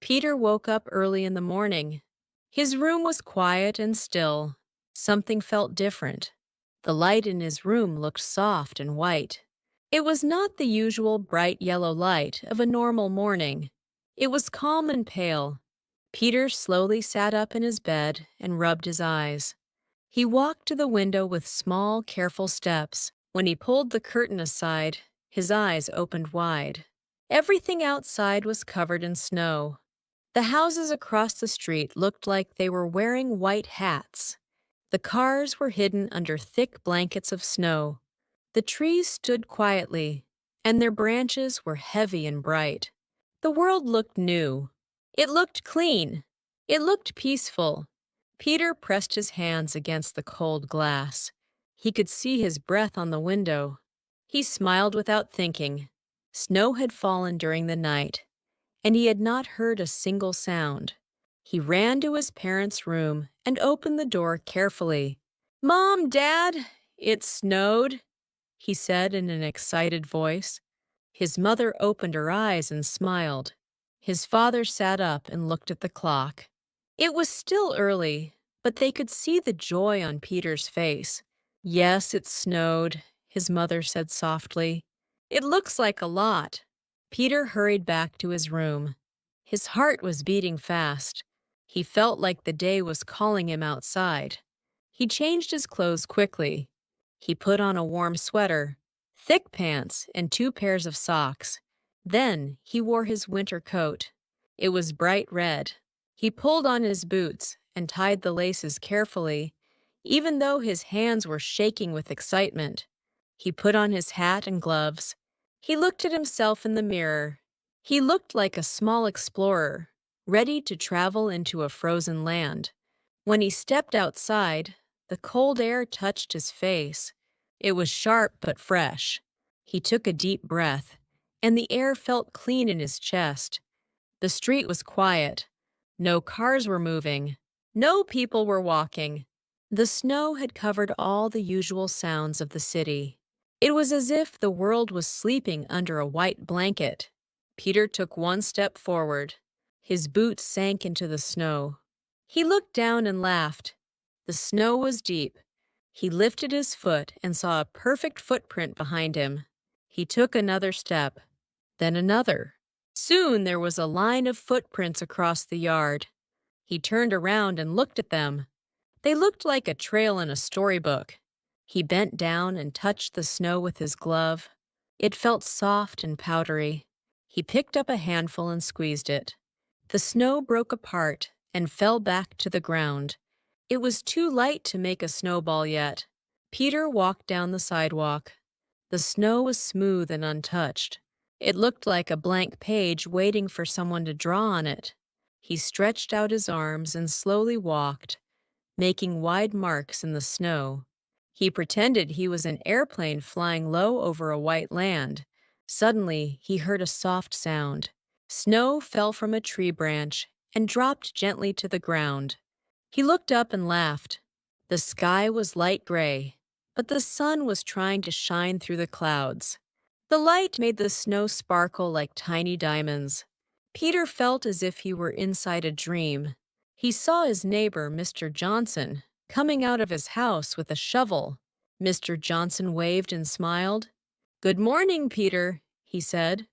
Peter woke up early in the morning. His room was quiet and still. Something felt different. The light in his room looked soft and white. It was not the usual bright yellow light of a normal morning. It was calm and pale. Peter slowly sat up in his bed and rubbed his eyes. He walked to the window with small, careful steps. When he pulled the curtain aside, his eyes opened wide. Everything outside was covered in snow. The houses across the street looked like they were wearing white hats. The cars were hidden under thick blankets of snow. The trees stood quietly, and their branches were heavy and bright. The world looked new. It looked clean. It looked peaceful. Peter pressed his hands against the cold glass. He could see his breath on the window. He smiled without thinking. Snow had fallen during the night, and he had not heard a single sound. He ran to his parents' room and opened the door carefully. "Mom, Dad, it snowed," he said in an excited voice. His mother opened her eyes and smiled. His father sat up and looked at the clock. It was still early, but they could see the joy on Peter's face. "Yes, it snowed," his mother said softly. "It looks like a lot." Peter hurried back to his room. His heart was beating fast. He felt like the day was calling him outside. He changed his clothes quickly. He put on a warm sweater, thick pants, and 2 pairs of socks. Then he wore his winter coat. It was bright red. He pulled on his boots and tied the laces carefully, even though his hands were shaking with excitement. He put on his hat and gloves. He looked at himself in the mirror. He looked like a small explorer, ready to travel into a frozen land. When he stepped outside, the cold air touched his face. It was sharp but fresh. He took a deep breath, and the air felt clean in his chest. The street was quiet. No cars were moving. No people were walking. The snow had covered all the usual sounds of the city. It was as if the world was sleeping under a white blanket. Peter took one step forward. His boots sank into the snow. He looked down and laughed. The snow was deep. He lifted his foot and saw a perfect footprint behind him. He took another step, then another. Soon there was a line of footprints across the yard. He turned around and looked at them. They looked like a trail in a storybook. He bent down and touched the snow with his glove. It felt soft and powdery. He picked up a handful and squeezed it. The snow broke apart and fell back to the ground. It was too light to make a snowball yet. Peter walked down the sidewalk. The snow was smooth and untouched. It looked like a blank page waiting for someone to draw on it. He stretched out his arms and slowly walked, making wide marks in the snow. He pretended he was an airplane flying low over a white land. Suddenly, he heard a soft sound. Snow fell from a tree branch and dropped gently to the ground. He looked up and laughed. The sky was light gray, but the sun was trying to shine through the clouds. The light made the snow sparkle like tiny diamonds. Peter felt as if he were inside a dream. He saw his neighbor, Mr. Johnson, coming out of his house with a shovel. Mr. Johnson waved and smiled. "Good morning, Peter," he said.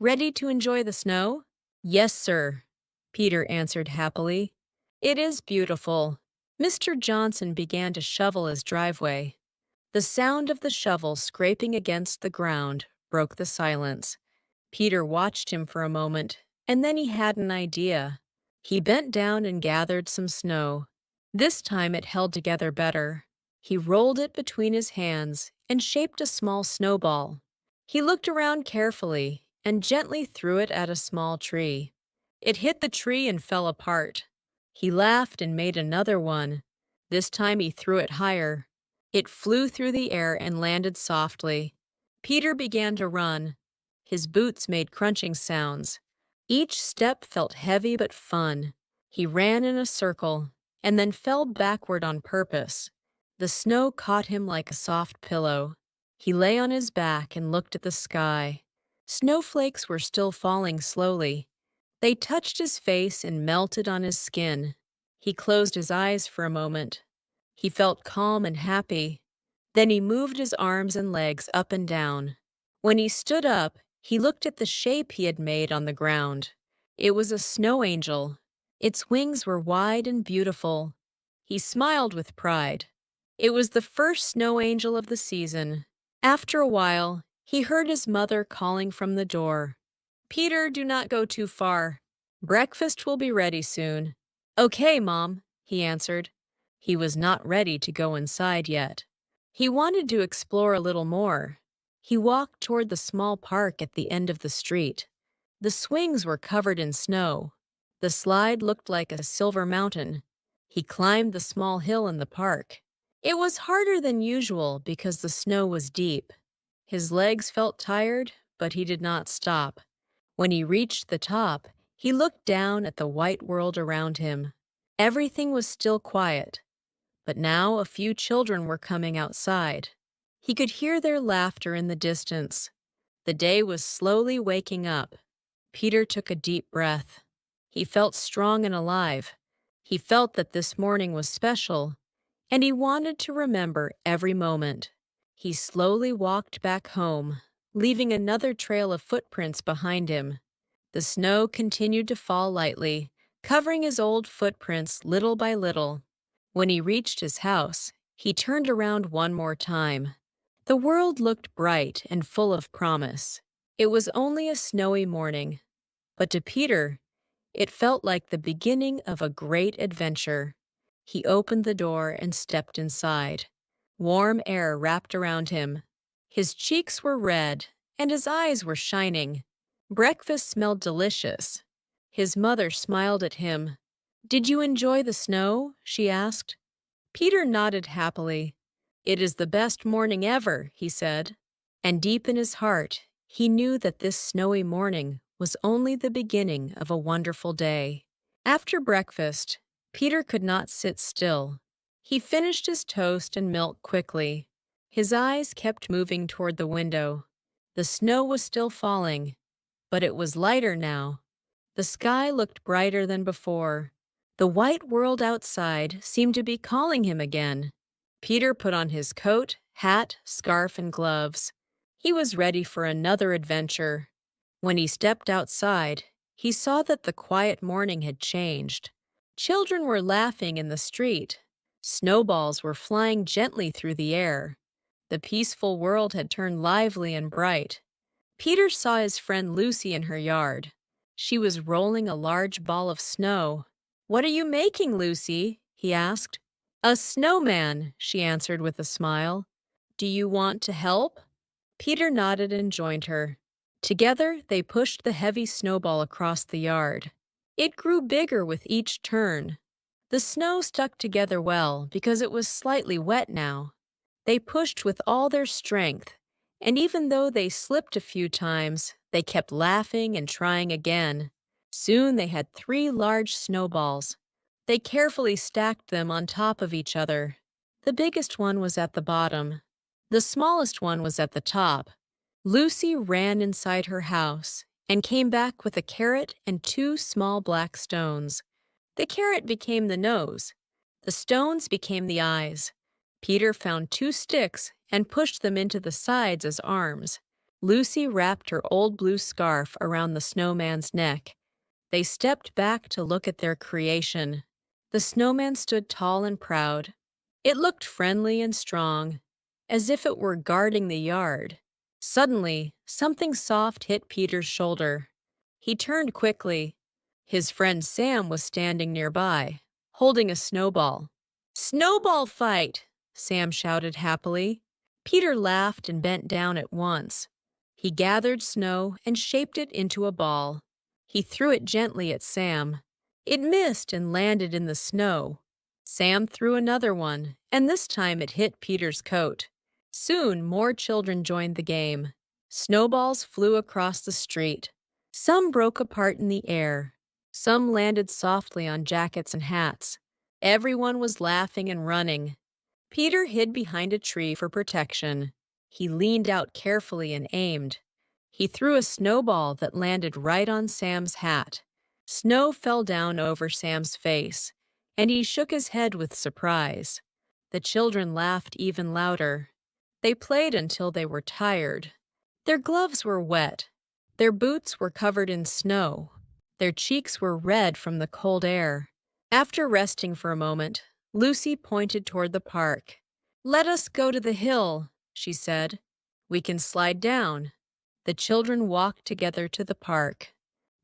"Ready to enjoy the snow?" "Yes, sir," Peter answered happily. "It is beautiful." Mr. Johnson began to shovel his driveway. The sound of the shovel scraping against the ground broke the silence. Peter watched him for a moment, and then he had an idea. He bent down and gathered some snow. This time it held together better. He rolled it between his hands and shaped a small snowball. He looked around carefully and gently threw it at a small tree. It hit the tree and fell apart. He laughed and made another one. This time he threw it higher. It flew through the air and landed softly. Peter began to run. His boots made crunching sounds. Each step felt heavy but fun. He ran in a circle and then fell backward on purpose. The snow caught him like a soft pillow. He lay on his back and looked at the sky. Snowflakes were still falling slowly. They touched his face and melted on his skin. He closed his eyes for a moment. He felt calm and happy. Then he moved his arms and legs up and down. When he stood up, he looked at the shape he had made on the ground. It was a snow angel. Its wings were wide and beautiful. He smiled with pride. It was the first snow angel of the season. After a while, he heard his mother calling from the door. "Peter, do not go too far. Breakfast will be ready soon." "Okay, Mom," he answered. He was not ready to go inside yet. He wanted to explore a little more. He walked toward the small park at the end of the street. The swings were covered in snow. The slide looked like a silver mountain. He climbed the small hill in the park. It was harder than usual because the snow was deep. His legs felt tired, but he did not stop. When he reached the top, he looked down at the white world around him. Everything was still quiet, but now a few children were coming outside. He could hear their laughter in the distance. The day was slowly waking up. Peter took a deep breath. He felt strong and alive. He felt that this morning was special, and he wanted to remember every moment. He slowly walked back home, leaving another trail of footprints behind him. The snow continued to fall lightly, covering his old footprints little by little. When he reached his house, he turned around one more time. The world looked bright and full of promise. It was only a snowy morning, but to Peter, it felt like the beginning of a great adventure. He opened the door and stepped inside. Warm air wrapped around him. His cheeks were red, and his eyes were shining. Breakfast smelled delicious. His mother smiled at him. "Did you enjoy the snow?" she asked. Peter nodded happily. "It is the best morning ever," he said. And deep in his heart, he knew that this snowy morning was only the beginning of a wonderful day. After breakfast, Peter could not sit still. He finished his toast and milk quickly. His eyes kept moving toward the window. The snow was still falling, but it was lighter now. The sky looked brighter than before. The white world outside seemed to be calling him again. Peter put on his coat, hat, scarf, and gloves. He was ready for another adventure. When he stepped outside, he saw that the quiet morning had changed. Children were laughing in the street. Snowballs were flying gently through the air. The peaceful world had turned lively and bright. Peter saw his friend Lucy in her yard. She was rolling a large ball of snow. "What are you making, Lucy?" he asked. "A snowman," she answered with a smile. "Do you want to help?" Peter nodded and joined her. Together, they pushed the heavy snowball across the yard. It grew bigger with each turn. The snow stuck together well because it was slightly wet now. They pushed with all their strength, and even though they slipped a few times, they kept laughing and trying again. Soon they had 3 large snowballs. They carefully stacked them on top of each other. The biggest one was at the bottom. The smallest one was at the top. Lucy ran inside her house and came back with a carrot and 2 small black stones. The carrot became the nose. The stones became the eyes. Peter found 2 sticks and pushed them into the sides as arms. Lucy wrapped her old blue scarf around the snowman's neck. They stepped back to look at their creation. The snowman stood tall and proud. It looked friendly and strong, as if it were guarding the yard. Suddenly, something soft hit Peter's shoulder. He turned quickly. His friend Sam was standing nearby, holding a snowball. "Snowball fight!" Sam shouted happily. Peter laughed and bent down at once. He gathered snow and shaped it into a ball. He threw it gently at Sam. It missed and landed in the snow. Sam threw another one, and this time it hit Peter's coat. Soon more children joined the game. Snowballs flew across the street. Some broke apart in the air. Some landed softly on jackets and hats. Everyone was laughing and running. Peter hid behind a tree for protection. He leaned out carefully and aimed. He threw a snowball that landed right on Sam's hat. Snow fell down over Sam's face, and he shook his head with surprise. The children laughed even louder. They played until they were tired. Their gloves were wet. Their boots were covered in snow. Their cheeks were red from the cold air. After resting for a moment, Lucy pointed toward the park. "Let us go to the hill," she said. "We can slide down." The children walked together to the park.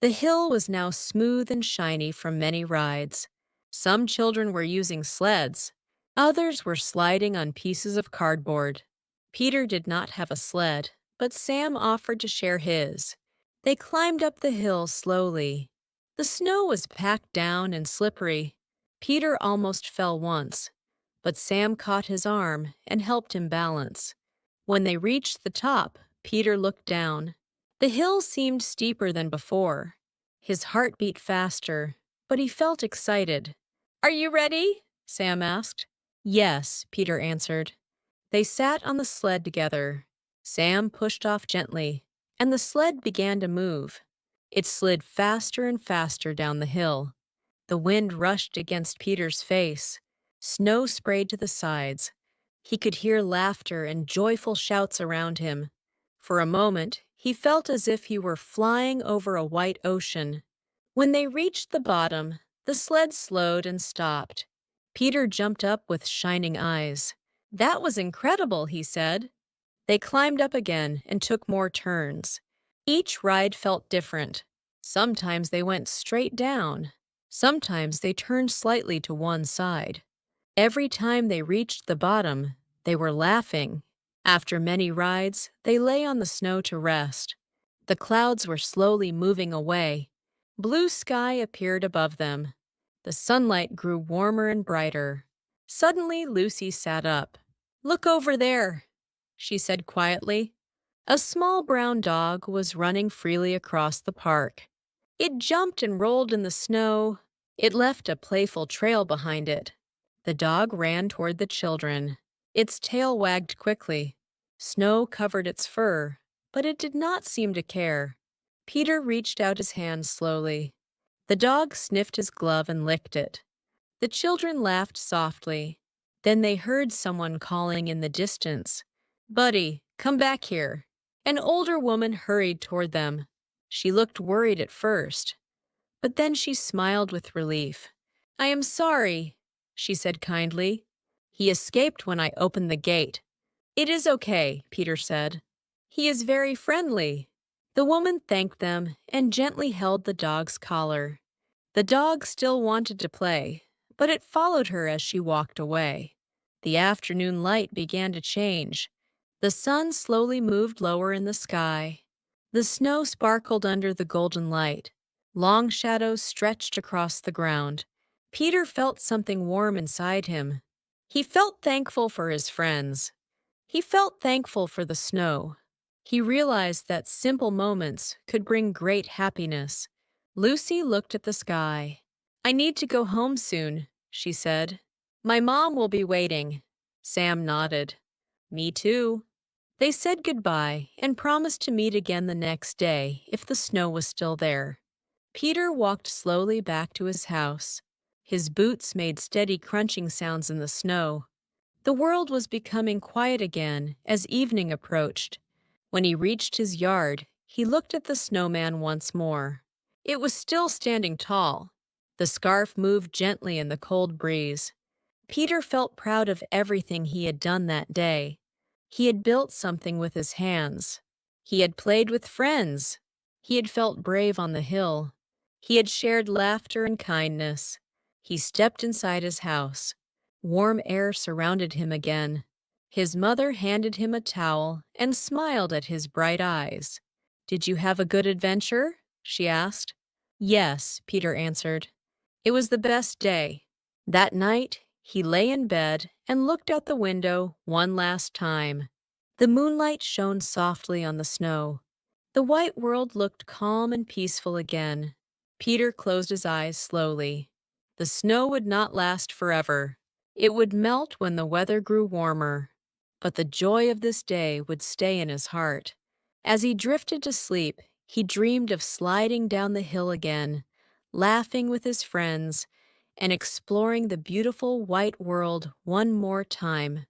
The hill was now smooth and shiny from many rides. Some children were using sleds. Others were sliding on pieces of cardboard. Peter did not have a sled, but Sam offered to share his. They climbed up the hill slowly. The snow was packed down and slippery. Peter almost fell once, but Sam caught his arm and helped him balance. When they reached the top, Peter looked down. The hill seemed steeper than before. His heart beat faster, but he felt excited. "Are you ready?" Sam asked. "Yes," Peter answered. They sat on the sled together. Sam pushed off gently, and the sled began to move. It slid faster and faster down the hill. The wind rushed against Peter's face. Snow sprayed to the sides. He could hear laughter and joyful shouts around him. For a moment, he felt as if he were flying over a white ocean. When they reached the bottom, the sled slowed and stopped. Peter jumped up with shining eyes. "That was incredible," he said. They climbed up again and took more turns. Each ride felt different. Sometimes they went straight down. Sometimes they turned slightly to one side. Every time they reached the bottom, they were laughing. After many rides, they lay on the snow to rest. The clouds were slowly moving away. Blue sky appeared above them. The sunlight grew warmer and brighter. Suddenly, Lucy sat up. "Look over there," she said quietly. A small brown dog was running freely across the park. It jumped and rolled in the snow. It left a playful trail behind it. The dog ran toward the children. Its tail wagged quickly. Snow covered its fur, but it did not seem to care. Peter reached out his hand slowly. The dog sniffed his glove and licked it. The children laughed softly. Then they heard someone calling in the distance, "Buddy, come back here." An older woman hurried toward them. She looked worried at first, but then she smiled with relief. "I am sorry," she said kindly. "He escaped when I opened the gate." "It is okay," Peter said. "He is very friendly." The woman thanked them and gently held the dog's collar. The dog still wanted to play, but it followed her as she walked away. The afternoon light began to change. The sun slowly moved lower in the sky. The snow sparkled under the golden light. Long shadows stretched across the ground. Peter felt something warm inside him. He felt thankful for his friends. He felt thankful for the snow. He realized that simple moments could bring great happiness. Lucy looked at the sky. "I need to go home soon," she said. "My mom will be waiting." Sam nodded. "Me too." They said goodbye and promised to meet again the next day if the snow was still there. Peter walked slowly back to his house. His boots made steady crunching sounds in the snow. The world was becoming quiet again as evening approached. When he reached his yard, he looked at the snowman once more. It was still standing tall. The scarf moved gently in the cold breeze. Peter felt proud of everything he had done that day. He had built something with his hands. He had played with friends. He had felt brave on the hill. He had shared laughter and kindness. He stepped inside his house. Warm air surrounded him again. His mother handed him a towel and smiled at his bright eyes. "Did you have a good adventure?" she asked. "Yes," Peter answered. "It was the best day." That night, he lay in bed and looked out the window one last time. The moonlight shone softly on the snow. The white world looked calm and peaceful again. Peter closed his eyes slowly. The snow would not last forever. It would melt when the weather grew warmer. But the joy of this day would stay in his heart. As he drifted to sleep, he dreamed of sliding down the hill again, laughing with his friends, and exploring the beautiful white world one more time.